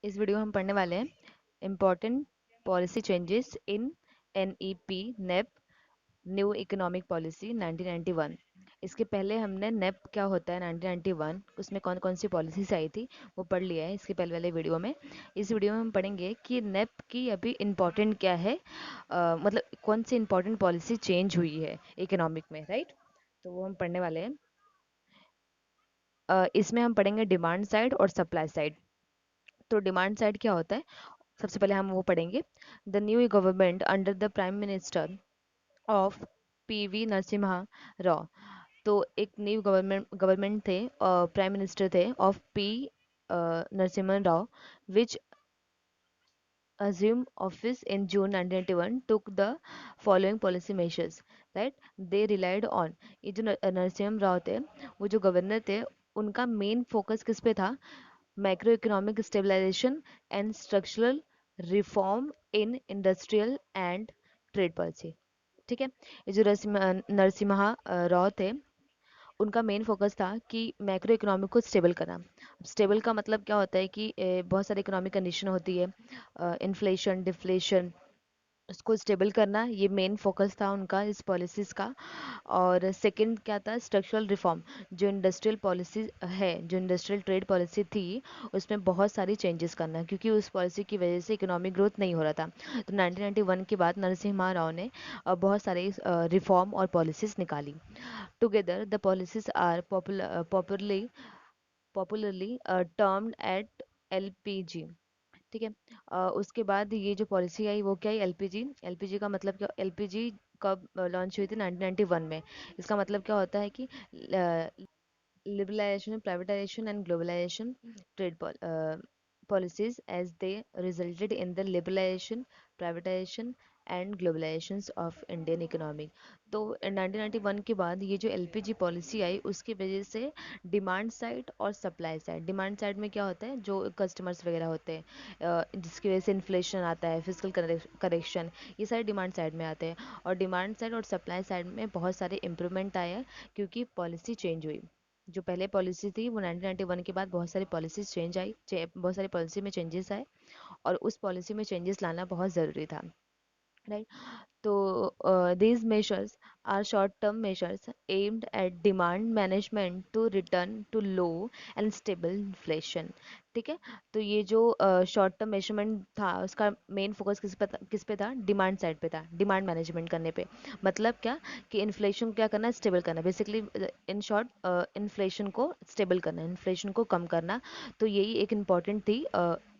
इस वीडियो में हम पढ़ने वाले हैं important policy changes in NEP NEP new economic policy 1991। इसके पहले हमने नेप क्या होता है 1991 उसमें कौन कौन सी पॉलिसीज आई थी वो पढ़ लिया है इसके पहले वाले वीडियो में। इस वीडियो में हम पढ़ेंगे कि नेप की अभी इम्पोर्टेंट क्या है, मतलब कौन सी इम्पोर्टेंट पॉलिसी चेंज हुई है इकोनॉमिक में, राइट। तो वो हम पढ़ने वाले हैं। इसमें हम पढ़ेंगे डिमांड साइड और सप्लाई साइड। तो डिमांड साइड क्या होता है, सबसे पहले हम वो पढ़ेंगे। The new government under the prime minister of PV Narasimha Rao. तो एक न्यू गवर्नमेंट थे, प्राइम मिनिस्टर थे of P Narasimha Rao, which assumed office in June 1991 took the following policy measures, right. They relied on, ये जो नरसिम्हा राव थे, वो जो गवर्नर थे, उनका मेन फोकस किस पे था? Macro economic stabilisation and structural reform in industrial and trade policy. ठीक है। ये जो नरसिम्हा राव थे, उनका मेन फोकस था कि मैक्रो इकोनॉमिक को स्टेबल करना। स्टेबल का मतलब क्या होता है कि बहुत सारी इकोनॉमिक कंडीशन होती है, इन्फ्लेशन डिफ्लेशन, उसको स्टेबल करना, ये मेन फोकस था उनका इस पॉलिसीज़ का। और सेकंड क्या था? Structural reform. जो इंडस्ट्रियल पॉलिसी है, जो इंडस्ट्रियल ट्रेड पॉलिसी थी, उसमें बहुत सारी चेंजेस करना, क्योंकि उस पॉलिसी की वजह से इकोनॉमिक ग्रोथ नहीं हो रहा था। तो 1991 के बाद नरसिम्हा राव ने बहुत सारे रिफॉर्म और पॉलिसीज़ निकाली। Together the policies are popularly termed at LPG. ठीक है। उसके बाद ये जो पॉलिसी आई वो क्या है? एलपीजी। एलपीजी का मतलब क्या? एलपीजी कब लॉन्च हुई थी? 1991 में। इसका मतलब क्या होता है कि liberalization, privatization, and globalization trade policies as they resulted in the liberalization, privatization and globalisations of Indian economic. तो 1991 के बाद ये जो एलपीजी पॉलिसी आई, उसकी वजह से डिमांड साइड और सप्लाई साइड। डिमांड साइड में क्या होता है? जो कस्टमर्स वगैरह होते हैं, जिसकी वजह से इन्फ्लेशन आता है, फिजिकल करेक्शन, ये सारे डिमांड साइड में आते हैं। और डिमांड साइड और सप्लाई साइड में बहुत सारे इम्प्रूवमेंट आए हैं, क्योंकि पॉलिसी चेंज हुई। जो पहले पॉलिसी थी वो 1991 के बाद बहुत सारी पॉलिसीज चेंज आई, बहुत सारी पॉलिसी में चेंजेस आए, और उस पॉलिसी में चेंजेस लाना बहुत ज़रूरी था, राइट। तो these measures are short-term measures aimed at demand management to return to low and stable inflation। ठीक है। तो ये जो शॉर्ट टर्म मेजरमेंट था, उसका मेन फोकस किस पे था? डिमांड साइड पे था, डिमांड मैनेजमेंट करने पे। मतलब क्या? कि इन्फ्लेशन क्या करना? स्टेबल करना, बेसिकली इन शॉर्ट इन्फ्लेशन को स्टेबल करना, इन्फ्लेशन को कम करना। तो यही एक इम्पॉर्टेंट थी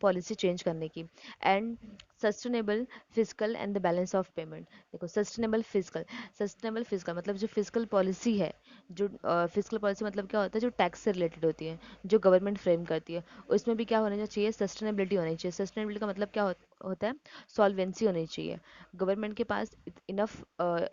पॉलिसी चेंज करने की। And sustainable physical and the balance of payment. देखो, सस्टेनेबल फिजिकल मतलब जो फिजिकल पॉलिसी है, जो फिजिकल पॉलिसी मतलब क्या होता है? जो टैक्स से रिलेटेड होती है, जो गवर्नमेंट फ्रेम करती है, उसमें भी क्या होना चाहिए? सस्टेनेबिलिटी होनी चाहिए। सस्टेनेबिलिटी का मतलब क्या होता है? सॉल्वेंसी होनी चाहिए। गवर्नमेंट के पास इनफ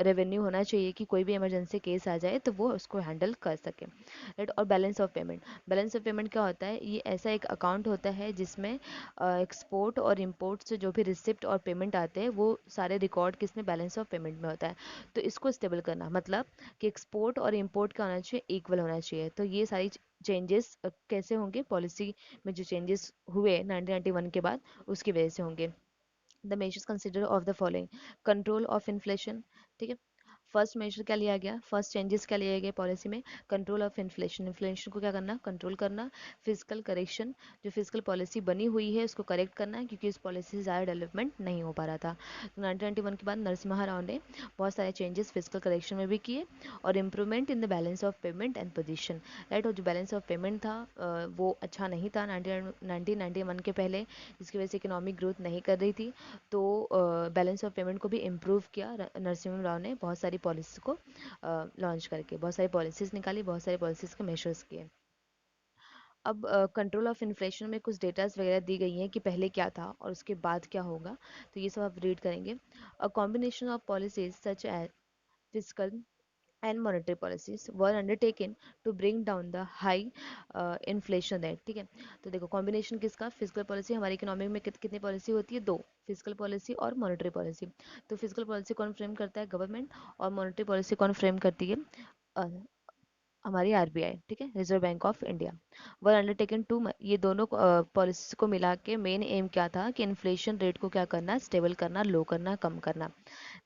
रेवेन्यू होना चाहिए कि कोई भी इमरजेंसी केस आ जाए तो वो उसको हैंडल कर सके, राइट। और balance of payment. Balance of payment क्या होता है? ये ऐसा एक अकाउंट होता है जिसमें एक्सपोर्ट और इंपोर्ट से जो भी रिसिप्ट और पेमेंट आते हैं, वो सारे रिकॉर्ड किसमें? बैलेंस ऑफ पेमेंट में होता है। तो इसको स्टेबल करना मतलब कि एक्सपोर्ट और इंपोर्ट का होना चाहिए, इक्वल होना चाहिए। तो ये सारी चेंजेस कैसे होंगे? पॉलिसी में जो चेंजेस हुए 1991 के बाद, उसकी वजह से होंगे। The measures consider of the following: control of inflation. ठीक है। फर्स्ट मेजर क्या लिया गया? फर्स्ट चेंजेस क्या लिए गए पॉलिसी में? Control of inflation. इन्फ्लेशन को क्या करना? कंट्रोल करना। फिजिकल करेक्शन, जो फिजिकल पॉलिसी बनी हुई है उसको करेक्ट करना, क्योंकि उस पॉलिसी से ज़्यादा डेवलपमेंट नहीं हो पा रहा था। तो 1991 के बाद नरसिम्हा राव ने बहुत सारे चेंजेस फिजिकल करेक्शन में भी किए, और improvement in the balance of payment and position, right. और जो बैलेंस ऑफ पेमेंट था वो अच्छा नहीं था 1991 के पहले, जिसकी वजह से इकोनॉमिक ग्रोथ नहीं कर रही थी। तो बैलेंस ऑफ पेमेंट को भी इम्प्रूव किया नरसिम्हा राव ने, बहुत सारी पॉलिसी को लॉन्च करके, बहुत सारी पॉलिसीज़ निकाली, बहुत सारी पॉलिसीज़ के मेजर्स किए। अब कंट्रोल ऑफ इन्फ्लेशन में कुछ डेटाज वगैरह दी गई हैं कि पहले क्या था और उसके बाद क्या होगा। तो ये सब आप रीड करेंगे। A combination of policies such as physical and monetary policies were undertaken to bring down the high inflation rate. ठीक है। तो देखो, कॉम्बिनेशन किसका? Physical policy. हमारी इकोनॉमी में कितनी पॉलिसी होती है? दो, फिजिकल पॉलिसी और मॉनेटरी पॉलिसी। तो फिजिकल पॉलिसी कौन फ्रेम करता है? गवर्नमेंट। और मॉनेटरी पॉलिसी कौन फ्रेम करती है? हमारी आरबीआई, ठीक है, Reserve Bank of India, were undertaken to, ये दोनों पॉलिसीज को मिला के मेन एम क्या था कि इन्फ्लेशन रेट को क्या करना, स्टेबल करना, लो करना, कम करना,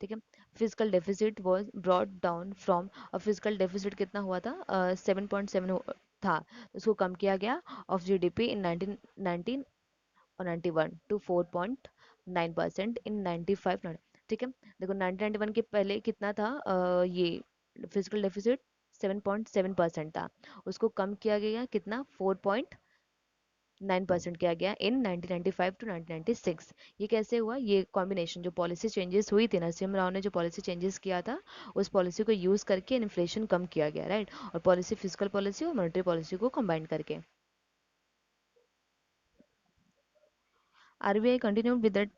ठीक है। Physical deficit was brought down from, और फिजिकल डेफिसिट कितना हुआ था, 7.7 था, उसको कम किया गया ऑफ जीडीपी इन 1919 और 91 टू 4.9% इन 95, ठीक है। देखो 1991 के पहले कितना था, ये फिजिकल डेफिसिट 7.7% था, उसको कम किया गया कितना, 4.9% किया गया इन 1995 टू 1996। ये कैसे हुआ, ये कॉम्बिनेशन जो पॉलिसी चेंजेस हुई थी, नरसिम्हा राव ने जो पॉलिसी चेंजेस किया था, उस पॉलिसी को यूज करके इन्फ्लेशन कम किया गया, राइट। और पॉलिसी फिजिकल पॉलिसी और मॉनेटरी पॉलिसी को कंबाइन करके RBI continued with the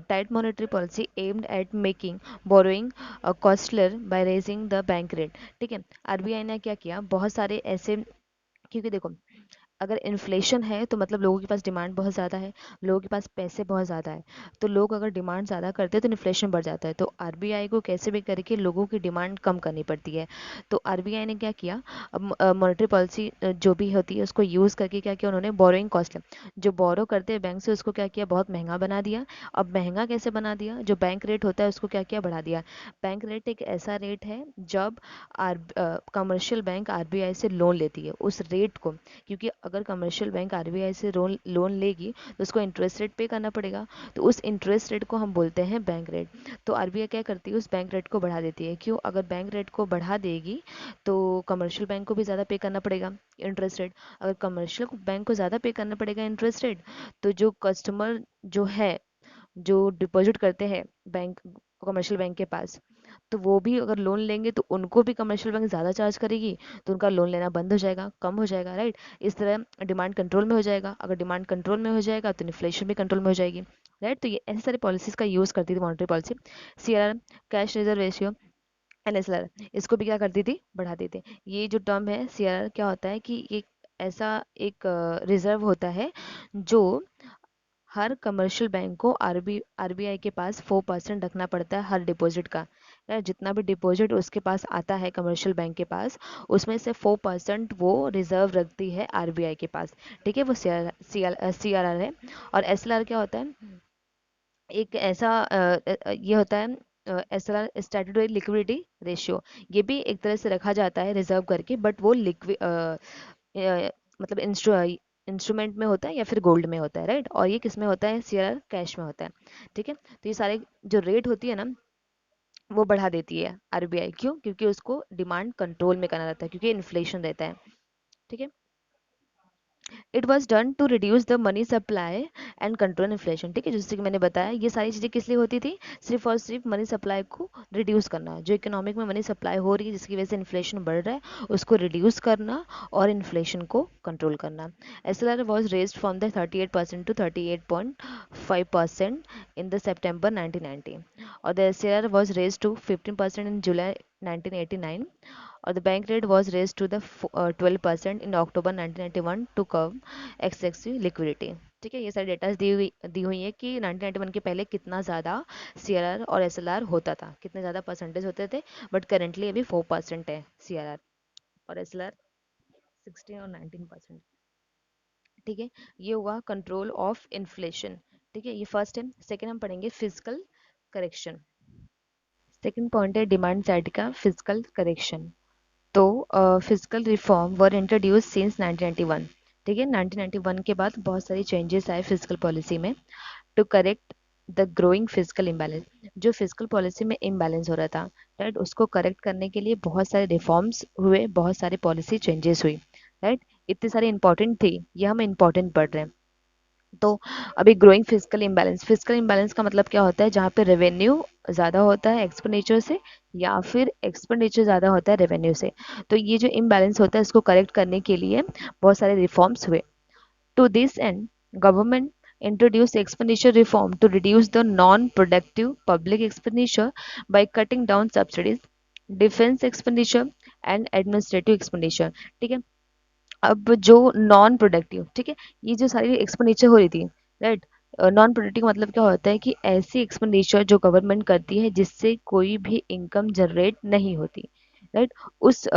tight monetary policy aimed at making borrowing costlier by raising the bank rate, ठीक है। आरबीआई ने क्या किया, बहुत सारे ऐसे, क्योंकि देखो अगर इन्फ्लेशन है तो मतलब लोगों के पास डिमांड बहुत ज़्यादा है, लोगों के पास पैसे बहुत ज़्यादा है, तो लोग अगर डिमांड ज़्यादा करते हैं तो इन्फ्लेशन बढ़ जाता है, तो आरबीआई को कैसे भी करके लोगों की डिमांड कम करनी पड़ती है। तो आरबीआई ने क्या किया, अब मॉनेटरी पॉलिसी जो भी होती है उसको यूज़ करके क्या किया उन्होंने, बोरोइंग कॉस्ट, जो बोरो करते हैं बैंक से उसको क्या किया, बहुत महंगा बना दिया। अब महंगा कैसे बना दिया, जो बैंक रेट होता है उसको क्या किया, बढ़ा दिया। बैंक रेट एक ऐसा रेट है जब आर कमर्शियल बैंक आरबीआई से लोन लेती है, उस रेट को, क्योंकि अगर कमर्शियल बैंक आरबीआई से लोन लेगी तो उसको इंटरेस्ट रेट पे करना पड़ेगा, तो उस इंटरेस्ट रेट को हम बोलते हैं बैंक रेट। तो आरबीआई क्या करती है, उस बैंक रेट को बढ़ा देती है, क्यों, अगर बैंक रेट को बढ़ा देगी तो कमर्शियल बैंक को भी ज़्यादा पे करना पड़ेगा इंटरेस्ट रेट, अगर कमर्शियल बैंक को ज़्यादा पे करना पड़ेगा इंटरेस्ट रेट, तो जो कस्टमर जो है, जो डिपॉजिट करते हैं बैंक, कमर्शियल बैंक के पास, तो वो भी अगर लोन लेंगे तो उनको भी कमर्शियल बैंक ज़्यादा चार्ज करेगी, तो उनका लोन लेना बंद हो जाएगा, कम हो जाएगा, राइट। इस तरह डिमांड कंट्रोल में हो जाएगा, अगर डिमांड कंट्रोल में हो जाएगा तो इन्फ्लेशन भी कंट्रोल में हो जाएगी, राइट। तो ये ऐसे सारे पॉलिसीज का यूज़ करती थी monetary policy. CRR, cash reserve ratio, NSLR, इसको भी क्या करती थी, बढ़ाती थी। ये जो टर्म है सीआरआर क्या होता है कि एक ऐसा एक रिजर्व होता है जो हर कमर्शियल बैंक को आरबीआई के पास 4% रखना पड़ता है हर डिपॉजिट का, जितना भी डिपॉजिट उसके पास आता है कमर्शियल बैंक के पास, उसमें से 4% वो रिजर्व रखती है आरबीआई के पास, ठीक है। वो सी आर आर है। और एसएलआर क्या होता है, एक ऐसा ये होता है एसएलआर, स्टैट्यूटरी लिक्विडिटी रेशियो, ये भी एक तरह से रखा जाता है रिजर्व करके, बट वो मतलब इंस्ट्रूमेंट में होता है या फिर गोल्ड में होता है, राइट। और ये किस में होता है, सीआरआर कैश में होता है, ठीक है। तो ये सारे जो रेट होती है ना, वो बढ़ा देती है आरबीआई, क्यों, क्योंकि उसको डिमांड कंट्रोल में करना रहता है, क्योंकि इन्फ्लेशन रहता है, ठीक है। It was done to reduce the money supply and control inflation, ठीक है। जैसे कि मैंने बताया ये सारी चीज़ें किस लिए होती थी, सिर्फ और सिर्फ मनी सप्लाई को रिड्यूस करना, जो इकोनॉमिक में मनी सप्लाई हो रही है जिसकी वजह से इन्फ्लेशन बढ़ रहा है उसको रिड्यूस करना और इन्फ्लेशन को कंट्रोल करना। SLR was raised from the 38% to 38.5% in the September 1990, और the SLR was raised to 15% in July 1989, और the bank rate was raised to the 12% in October 1991 to curb excessive liquidity, ठीक है। ये सारी data दी हुई है कि 1991 के पहले कितना ज़्यादा सीआरआर और एसएलआर होता था, कितने ज़्यादा परसेंटेज होते थे, बट करेंटली अभी 4% है सीआरआर और एसएलआर 16 और 19%, ठीक है। ये हुआ कंट्रोल ऑफ इन्फ्लेशन, ठीक है, ये फर्स्ट है। सेकेंड हम पढ़ेंगे फिजिकल करेक्शन। सेकेंड पॉइंट है डिमांड साइड का फिजिकल करेक्शन। तो फिजिकल रिफॉर्म वर इंट्रोड्यूस सिंस 1991, ठीक है। 1991 के बाद बहुत सारी चेंजेस आए फिजिकल पॉलिसी में to correct the growing physical imbalance, जो फिजिकल पॉलिसी में इम्बैलेंस हो रहा था, राइट, उसको करेक्ट करने के लिए बहुत सारे रिफॉर्म्स हुए, बहुत सारे पॉलिसी चेंजेस हुई, राइट। इतनी सारी इंपॉर्टेंट थी, ये हम इंपॉर्टेंट पढ़ रहे हैं। तो अभी ग्रोइंग फिजिकल इम्बैलेंस का मतलब क्या होता है, जहाँ पे रेवेन्यू ज़्यादा होता है एक्सपेंडिचर से, या फिर एक्सपेंडिचर ज़्यादा होता है रेवेन्यू से, तो ये जो इम्बैलेंस होता है इसको करेक्ट करने के लिए बहुत सारे रिफॉर्म्स हुए। To this end government introduced expenditure reform to reduce the non-productive public expenditure by cutting down subsidies, defense expenditure and administrative expenditure, ठीक है। अब जो नॉन प्रोडक्टिव, ठीक है, ये जो सारी एक्सपेंडिचर हो रही थी, राइट, नॉन प्रोडक्टिव मतलब क्या होता है कि ऐसी एक्सपेंडिचर जो गवर्नमेंट करती है जिससे कोई भी इनकम जनरेट नहीं होती, राइट, उस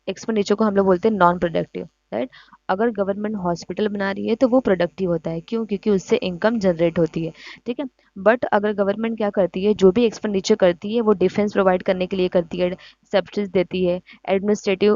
एक्सपेंडिचर को हम लोग बोलते हैं नॉन प्रोडक्टिव, राइट। अगर गवर्नमेंट हॉस्पिटल बना रही है तो वो प्रोडक्टिव होता है, क्यों? क्योंकि उससे इनकम जनरेट होती है, ठीक है। बट अगर गवर्नमेंट क्या करती है, जो भी एक्सपेंडिचर करती है वो डिफेंस प्रोवाइड करने के लिए करती है, सब्सिडी देती है, एडमिनिस्ट्रेटिव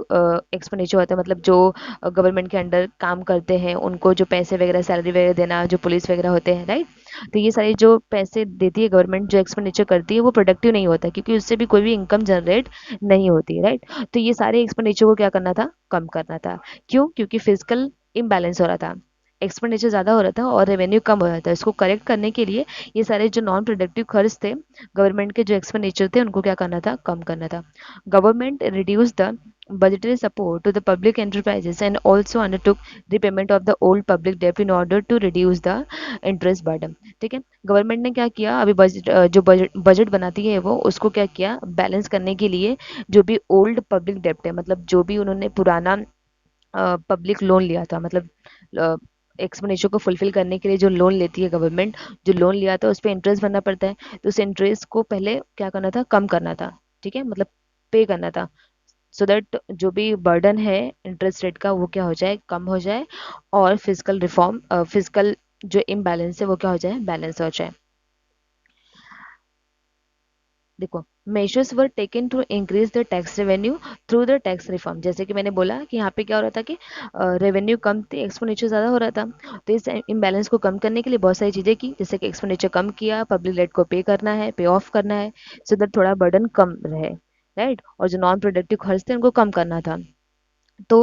एक्सपेंडिचर होता है, मतलब जो गवर्नमेंट के अंडर काम करते हैं उनको जो पैसे वगैरह सैलरी वगैरह देना, जो पुलिस वगैरह होते हैं, राइट। तो ये सारे जो पैसे देती है गवर्नमेंट, जो एक्सपेंडिचर करती है वो प्रोडक्टिव नहीं होता, क्योंकि उससे भी कोई भी इनकम जनरेट नहीं होती, राइट। तो ये सारे एक्सपेंडिचर को क्या करना था, कम करना था। क्यों? क्योंकि फिजिकल इम्बैलेंस हो रहा था, एक्सपेंडिचर ज़्यादा हो रहा था और रेवेन्यू कम हो रहा था। इसको करेक्ट करने के लिए ये सारे जो नॉन प्रोडक्टिव खर्च थे गवर्नमेंट के, जो एक्सपेंडिचर थे, उनको क्या करना था, कम करना था। Government reduce the budgetary support to the public enterprises and also undertook repayment of the old public debt in order to reduce the interest burden, ठीक है। गवर्नमेंट ने क्या किया, अभी बजट जो बजट बनाती है वो उसको क्या किया, बैलेंस करने के लिए जो भी ओल्ड पब्लिक डेप्ट है, मतलब जो भी उन्होंने पुराना पब्लिक लोन लिया था, मतलब एक्सपेंडिचर को फुलफिल करने के लिए जो लोन लेती है गवर्नमेंट, जो लोन लिया था उस पर इंटरेस्ट भरना पड़ता है, तो उस इंटरेस्ट को पहले क्या करना था, कम करना था, ठीक है, मतलब पे करना था, सो दैट जो भी बर्डन है इंटरेस्ट रेट का वो क्या हो जाए, कम हो जाए, और फिजिकल रिफॉर्म, फिजिकल जो इम्बैलेंस है वो क्या हो जाए, बैलेंस हो जाए। देखो, measures were taken to increase the tax revenue through the tax reform, जैसे कि मैंने बोला कि यहाँ पे क्या हो रहा था कि रेवेन्यू कम थी, एक्सपेंडिचर ज़्यादा हो रहा था, तो इस इम्बैलेंस को कम करने के लिए बहुत सारी चीज़ें की, जैसे कि एक्सपेंडिचर कम किया, पब्लिक डेट को पे करना है, पे ऑफ करना है, सो दैट थोड़ा बर्डन कम रहे, राइट। और जो नॉन प्रोडक्टिव खर्च थे उनको कम करना था। तो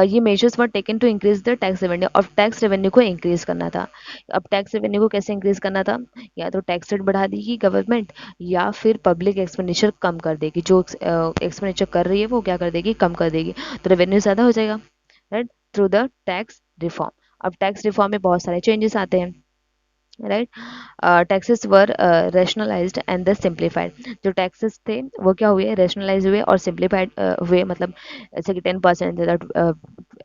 ये measures were taken to increase the tax revenue, और टैक्स रेवेन्यू को इंक्रीज करना था। अब टैक्स रेवेन्यू को कैसे इंक्रीज करना था, या तो टैक्स रेट बढ़ा देगी गवर्नमेंट, या फिर पब्लिक एक्सपेंडिचर कम कर देगी, जो एक्सपेंडिचर कर रही है वो क्या कर देगी, कम कर देगी, तो रेवेन्यू ज़्यादा हो जाएगा, right, through the tax reform. अब टैक्स रिफॉर्म में बहुत सारे चेंजेस आते हैं, right. Taxes were rationalised and the simplified, जो टैक्सेस थे वो क्या हुए, रेशनलाइज हुए और सिंप्लीफाइड हुए, मतलब जैसे कि 10%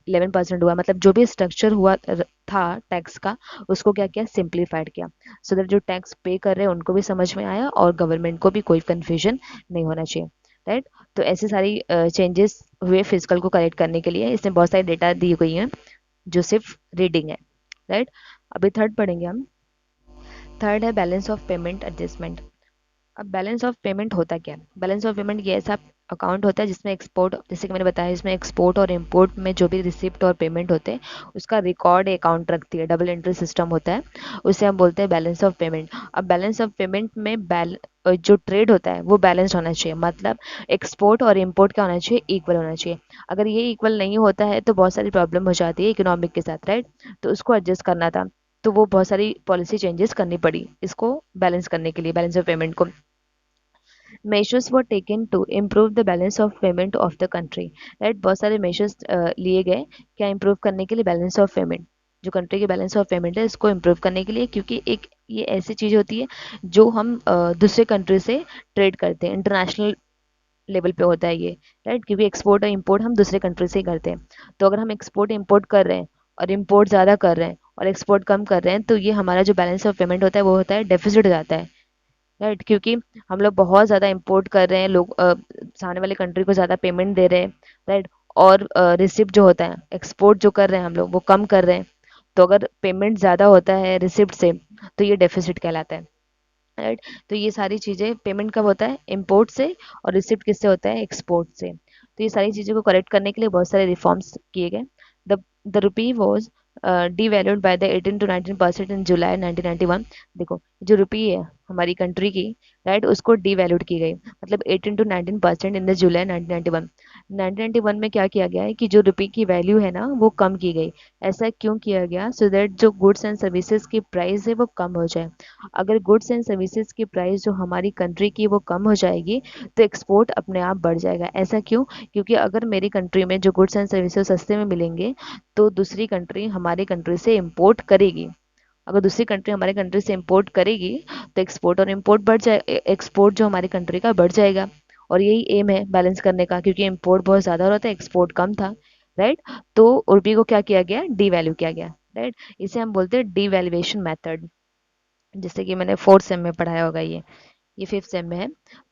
11% हुआ, मतलब जो भी स्ट्रक्चर हुआ था टैक्स का, उसको क्या किया, सिंप्लीफाइड किया, सो दैट जो टैक्स पे कर रहे हैं उनको भी समझ में आया और गवर्नमेंट को भी कोई कंफ्यूजन नहीं होना चाहिए, राइट। तो ऐसी सारी चेंजेस हुए फिजिकल को करेक्ट करने के लिए, इसमें बहुत सारी डेटा दी गई हैं जो सिर्फ रीडिंग है, राइट। अभी थर्ड पढ़ेंगे हम। थर्ड है बैलेंस ऑफ पेमेंट एडजस्टमेंट। अब बैलेंस ऑफ पेमेंट होता क्या है, बैलेंस ऑफ पेमेंट ये ऐसा अकाउंट होता है जिसमें एक्सपोर्ट, जैसे कि मैंने बताया, इसमें एक्सपोर्ट और इंपोर्ट में जो भी रिसिप्ट और पेमेंट होते हैं उसका रिकॉर्ड अकाउंट रखती है, डबल एंट्री सिस्टम होता है, उसे हम बोलते हैं बैलेंस ऑफ पेमेंट। अब बैलेंस ऑफ पेमेंट में जो ट्रेड होता है वो बैलेंस होना चाहिए, मतलब एक्सपोर्ट और इम्पोर्ट क्या होना चाहिए, इक्वल होना चाहिए। अगर ये इक्वल नहीं होता है तो बहुत सारी प्रॉब्लम हो जाती है इकोनॉमिक के साथ, राइट। तो उसको एडजस्ट करना था, तो वो बहुत सारी पॉलिसी चेंजेस करनी पड़ी इसको बैलेंस करने के लिए, बैलेंस ऑफ पेमेंट को। measures were taken to improve the balance of payment of the country, right। बहुत सारे measures लिए गए, क्या improve करने के लिए, बैलेंस ऑफ पेमेंट, जो कंट्री की बैलेंस ऑफ पेमेंट है इसको इम्प्रूव करने के लिए, क्योंकि एक ये ऐसी चीज़ होती है जो हम दूसरे कंट्री से ट्रेड करते हैं, इंटरनेशनल लेवल पे होता है ये, राइट, क्योंकि एक्सपोर्ट और इंपोर्ट हम दूसरे कंट्री से ही करते हैं। तो अगर हम एक्सपोर्ट इंपोर्ट कर रहे हैं और इंपोर्ट ज़्यादा कर रहे हैं और एक्सपोर्ट कम कर रहे हैं, तो ये हमारा जो बैलेंस ऑफ पेमेंट होता है वो होता है डेफिसिट हो जाता है, राइट। क्योंकि हम लोग बहुत ज़्यादा इंपोर्ट कर रहे हैं, लोग सामने वाले कंट्री को ज़्यादा पेमेंट दे रहे हैं, राइट। और रिसिप्ट जो होता है, एक्सपोर्ट जो कर रहे हैं हम लोग वो कम कर रहे हैं, तो अगर पेमेंट ज़्यादा होता है रिसिप्ट से तो ये डेफिसिट कहलाता है, राइट। तो ये सारी चीज़ें, पेमेंट कब होता है, इंपोर्ट से, और रिसिप्ट किससे होता है, एक्सपोर्ट से। तो ये सारी चीज़ों को करेक्ट करने के लिए बहुत सारे रिफॉर्म्स किए गए। The rupee was devalued by the 18 to 19% इन जुलाई 1991। देखो, जो रुपी है हमारी कंट्री की, राइट, उसको डीवैल्यूड की गई, मतलब 18 टू 19% इन द जुलाई 1991। 1991 में क्या किया गया है कि जो रुपी की वैल्यू है ना वो कम की गई। ऐसा क्यों किया गया, सो दैट जो गुड्स एंड सर्विसेज की प्राइस है वो कम हो जाए। अगर गुड्स एंड सर्विसेज की प्राइस जो हमारी कंट्री की वो कम हो जाएगी तो एक्सपोर्ट अपने आप बढ़ जाएगा। ऐसा क्यों? क्योंकि अगर मेरी कंट्री में जो गुड्स एंड सर्विसेज सस्ते में मिलेंगे तो दूसरी कंट्री हमारी कंट्री से इंपोर्ट करेगी। अगर दूसरी कंट्री हमारे कंट्री से इंपोर्ट करेगी तो एक्सपोर्ट और इंपोर्ट बढ़ जाए, एक्सपोर्ट जो हमारी कंट्री का बढ़ जाएगा। और यही एम है बैलेंस करने का, क्योंकि इंपोर्ट बहुत ज़्यादा हो रहा था, एक्सपोर्ट कम था, राइट। तो रुपये को क्या किया गया, डीवैल्यू किया गया, राइट। इसे हम बोलते हैं डीवैल्यूएशन मेथड, जैसे कि मैंने फोर्थ सेम में पढ़ाया होगा, ये फिफ्थ सेम में है।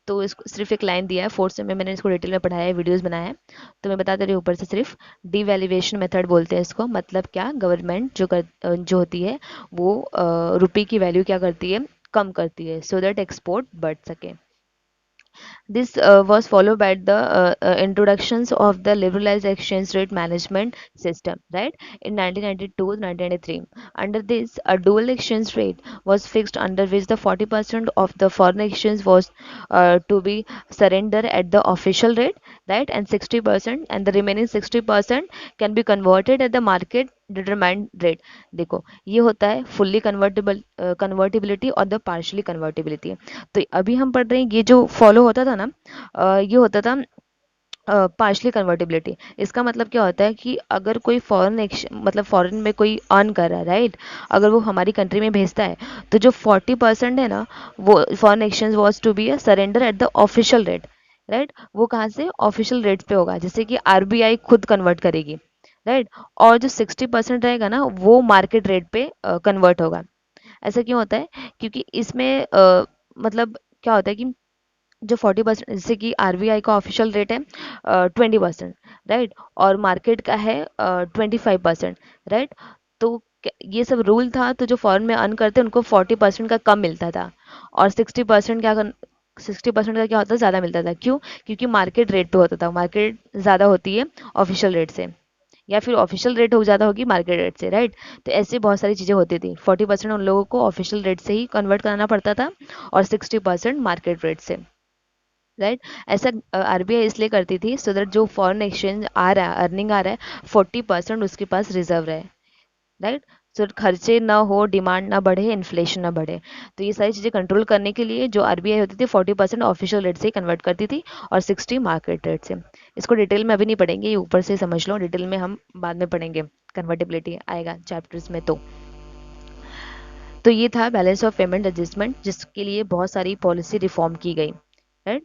तो इसको सिर्फ एक लाइन दिया है, फोर्थ सेम में मैंने इसको डिटेल में पढ़ाया है, वीडियोस बनाया है, तो मैं बता दे रही हूँ ऊपर से सिर्फ। डिवैल्यूएशन मेथड बोलते हैं इसको, मतलब क्या, गवर्नमेंट जो होती है वो रुपये की वैल्यू क्या करती है, कम करती है, सो दैट एक्सपोर्ट बढ़ सके। This was followed by the introductions of the liberalized exchange rate management system, right, in 1992-1993. Under this, a dual exchange rate was fixed, under which the 40% of the foreign exchange was to be surrendered at the official rate, right, and 60%, and the remaining 60% can be converted at the market determined rate. देखो, ये होता है fully convertibility और the partially convertibility. तो अभी हम पढ़ रहे हैं, ये जो फॉलो होता था ना, ये होता था पार्शली कन्वर्टिबिलिटी। इसका मतलब क्या होता है कि अगर कोई मतलब फॉरेन में कोई अर्न कर रहा है, राइट, अगर वो हमारी कंट्री में भेजता है, तो जो 40% है ना, वो foreign exchange was to be surrender at the official rate, right, वो कहाँ से, ऑफिशियल रेट पे होगा, जैसे कि आरबीआई खुद कन्वर्ट करेगी, राइट, और जो 60% रहेगा ना, वो मार्केट रेट पे कन्वर्ट होगा। ऐसा क्यों होता है, क्योंकि इसमें मतलब क्या होता है कि जो 40%, जैसे कि आरबीआई का ऑफिशियल रेट है 20%, राइट, और मार्केट का है 25%, राइट। तो ये सब रूल था, तो जो फॉरेन में अर्न करते उनको 40% का कम मिलता था, और 60% क्या 60% का क्या होता था, ज़्यादा मिलता था। क्यों? क्योंकि मार्केट रेट पे होता था, मार्केट ज़्यादा होती है ऑफिशियल रेट से, या फिर ऑफिशियल रेट हो ज़्यादा होगी मार्केट रेट से, राइट। तो ऐसे बहुत सारी चीज़ें होती थी, 40% उन लोगों को ऑफिशियल रेट से ही कन्वर्ट कराना पड़ता था, और 60% मार्केट रेट से, राइट। ऐसा आरबीआई इसलिए करती थी, सो दैट जो फॉरेन एक्सचेंज आ रहा है, अर्निंग आ रहा है, 40% उसके पास रिजर्व रहे, राइट। सो खर्चे ना हो, डिमांड ना बढ़े, इन्फ्लेशन ना बढ़े। तो ये सारी चीज़ें कंट्रोल करने के लिए जो आरबीआई होती थी, 40% ऑफिशियल रेट से ही कन्वर्ट करती थी, और 60 मार्केट रेट से। इसको डिटेल में अभी नहीं पढ़ेंगे, ये ऊपर से समझ लो, डिटेल में हम बाद में पढ़ेंगे, कन्वर्टेबिलिटी आएगा चैप्टर्स में। तो ये था बैलेंस ऑफ पेमेंट एडजस्टमेंट, जिसके लिए बहुत सारी पॉलिसी रिफॉर्म की गई, राइट।